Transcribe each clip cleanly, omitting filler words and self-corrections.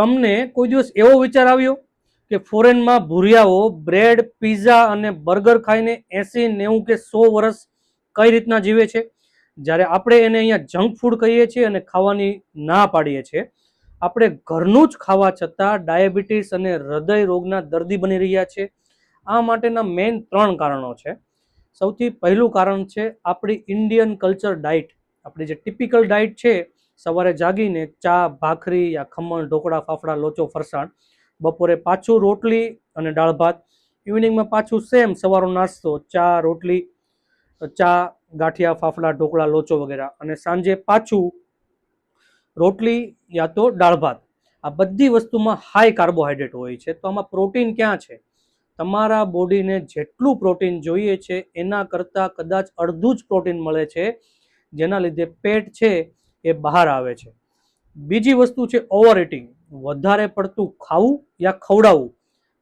તમને કોઈ દિવસ એવો વિચાર આવ્યો કે ફોરેનમાં ભૂરિયાઓ બ્રેડ પીઝા અને બર્ગર ખાઈને 80, 90 કે 100 વર્ષ કઈ રીતના જીવે છે, જ્યારે આપણે એને અહીંયા જંક ફૂડ કહીએ છીએ અને ખાવાની ના પાડીએ છીએ? આપણે ઘરનું જ ખાવા છતાં ડાયાબિટીસ અને હૃદય રોગના દર્દી બની રહ્યા છે. આ માટેના મેઇન 3 કારણો છે. સૌથી પહેલું કારણ છે આપણી ઇન્ડિયન કલ્ચર ડાયટ. આપણી જે ટિપિકલ ડાયટ છે, સવારે જાગીને ચા ભાખરી યા ખમણ ઢોકળા ફાફડા લોચો ફરસાણ, બપોરે પાછું રોટલી અને દાળ ભાત, ઇવનિંગમાં પાછું સેમ સવારનો નાસ્તો ચા રોટલી ચા ગાંઠિયા ફાફડા ઢોકળા લોચો વગેરે, અને સાંજે પાછું રોટલી યા તો દાળ ભાત. આ બધી વસ્તુમાં હાઈ કાર્બોહાઈડ્રેટ હોય છે. તો આમાં પ્રોટીન ક્યાં છે? તમારા બોડીને જેટલું પ્રોટીન જોઈએ છે એના કરતાં કદાચ અડધું જ પ્રોટીન મળે છે, જેના લીધે પેટ છે એ બહાર આવે છે. બીજી વસ્તુ છે ઓવર ઇટિંગ. વધારે પડતું ખાવું યા ખવડાવવું.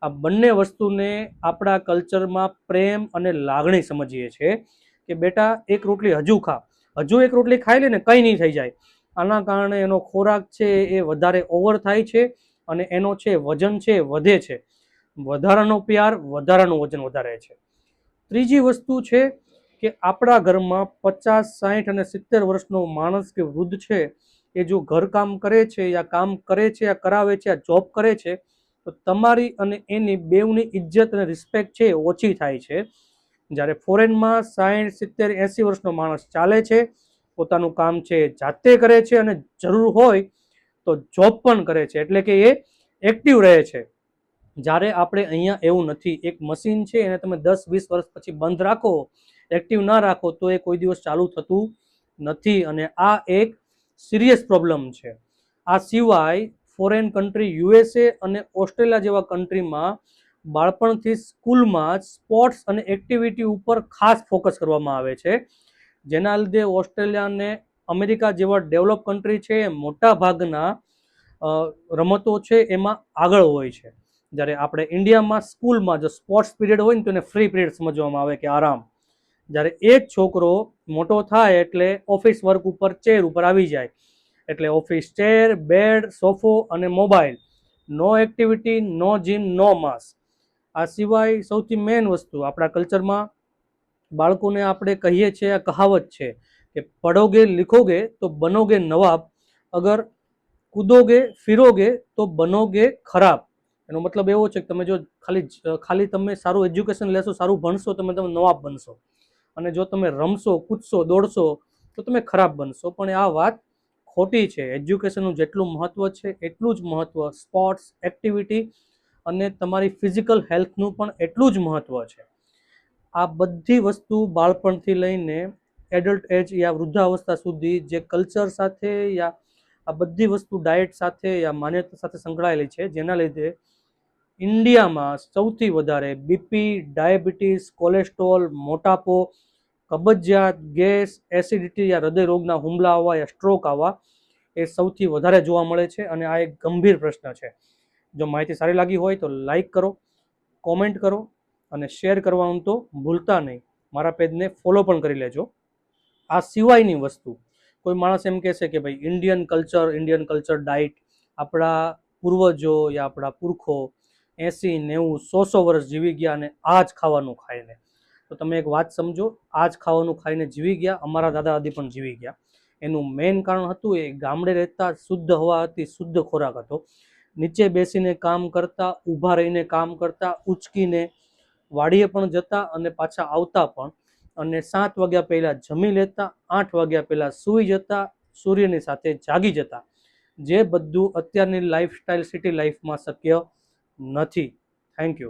આ બંને વસ્તુને આપણા કલ્ચરમાં પ્રેમ અને લાગણી સમજીએ છીએ કે બેટા એક રોટલી હજુ ખા, હજુ એક રોટલી ખાઈ લે ને કંઈ નહીં થઈ જાય. આના કારણે એનો ખોરાક છે એ વધારે ઓવર થાય છે અને એનો છે વજન છે વધે છે. વધારાનો પ્યાર વધારાનું વજન વધારે છે. ત્રીજી વસ્તુ છે કે આપણા ઘરમાં 50, 60 અને 70 વર્ષનો માણસ કે વૃદ્ધ છે એ જો ઘરકામ કરે છે યા કામ કરે છે યા કરાવે છે યા જોબ કરે છે, તો તમારી અને એની બેવની ઇજ્જત અને રિસ્પેક્ટ છે ઓછી થાય છે. જ્યારે ફોરેનમાં 60, 70, 80 વર્ષનો માણસ ચાલે છે, પોતાનું કામ છે જાતે કરે છે અને જરૂર હોય તો જોબ પણ કરે છે, એટલે કે એ એક્ટિવ રહે છે. જ્યારે આપણે અહીંયા એવું નથી. એક મશીન છે એને તમે 10-20 વર્ષ પછી બંધ રાખો, એક્ટિવ ના રાખો તો એ કોઈ દિવસ ચાલુ થતું નથી, અને આ એક સિરિયસ પ્રોબ્લેમ છે. આ સિવાય ફોરેન કન્ટ્રી USA અને ઓસ્ટ્રેલિયા જેવા કન્ટ્રીમાં બાળપણથી સ્કૂલમાં જ સ્પોર્ટ્સ અને એક્ટિવિટી ઉપર ખાસ ફોકસ કરવામાં આવે છે, જેના લીધે ઓસ્ટ્રેલિયા અને અમેરિકા જેવા ડેવલપ કન્ટ્રી છે એ મોટા ભાગના રમતો છે એમાં આગળ હોય છે. જ્યારે આપણે ઇન્ડિયામાં સ્કૂલમાં જો સ્પોર્ટ્સ પીરિયડ હોય ને તો એને ફ્રી પીરિયડ સમજવામાં આવે કે આરામ. જ્યારે એક છોકરો મોટો થાય એટલે ઓફિસ વર્ક ઉપર ચેર ઉપર આવી જાય, એટલે ઓફિસ ચેર, બેડ, સોફો અને મોબાઈલ. નો એક્ટિવિટી, નો જીમ, નો માસ. આ સિવાય સૌથી મેઇન વસ્તુ આપણા કલ્ચરમાં બાળકોને આપણે કહીએ છીએ, આ કહાવત છે કે પઢોગે લિખોગે તો બનોગે નવાબ, અગર કૂદોગે ફિરોગે તો બનોગે ખરાબ. એનો મતલબ એવો છે કે તમે જો ખાલી તમે સારું એજ્યુકેશન લેશો, સારું ભણશો, તમે નવાબ બનશો, અને જો તમે રમશો, કૂદશો, દોડશો તો તમે ખરાબ બનશો. પણ આ વાત ખોટી છે. એજ્યુકેશનનું જેટલું મહત્ત્વ છે એટલું જ મહત્ત્વ સ્પોર્ટ્સ, એક્ટિવિટી અને તમારી ફિઝિકલ હેલ્થનું પણ એટલું જ મહત્ત્વ છે. આ બધી વસ્તુ બાળપણથી લઈને એડલ્ટ એજ યા વૃદ્ધાવસ્થા સુધી જે કલ્ચર સાથે યા આ બધી વસ્તુ ડાયટ સાથે યા માન્યતા સાથે સંકળાયેલી છે, જેના લીધે ઇન્ડિયામાં સૌથી વધારે બીપી, ડાયાબિટીસ, કોલેસ્ટ્રોલ, મોટાપો, કબજિયાત, ગેસ, એસિડિટી યા હૃદય રોગના હુમલા આવવા યા સ્ટ્રોક આવવા એ સૌથી વધારે જોવા મળે છે, અને આ એક ગંભીર પ્રશ્ન છે. જો માહિતી સારી લાગી હોય તો લાઈક કરો, કોમેન્ટ કરો અને શેર કરવાનું તો ભૂલતા નહીં. મારા પેજને ફોલો પણ કરી લેજો. આ સિવાયની વસ્તુ કોઈ માણસ એમ કહેશે કે ભાઈ ઇન્ડિયન કલ્ચર ડાયટ, આપણા પૂર્વજો યા આપણા પુરખો 80, 90, 100 વર્ષ જીવી ગયા અને આ જ ખાવાનું ખાઈને, તો તમે એક વાત સમજો, આ જ ખાવાનું ખાઈને જીવી ગયા. અમારા દાદા દાદી પણ જીવી ગયા. એનું મેઇન કારણ હતું એ ગામડે રહેતા, શુદ્ધ હવા હતી, શુદ્ધ ખોરાક હતો, નીચે બેસીને કામ કરતા, ઊભા રહીને કામ કરતા, ઉચકીને વાડીએ પણ જતા અને પાછા આવતા પણ, અને 7 વાગ્યા પહેલાં જમી લેતા, 8 વાગ્યા પહેલાં સૂઈ જતા, સૂર્યની સાથે જાગી જતા, જે બધું અત્યારની લાઈફસ્ટાઈલ સિટી લાઈફમાં શક્ય નથી. Thank you.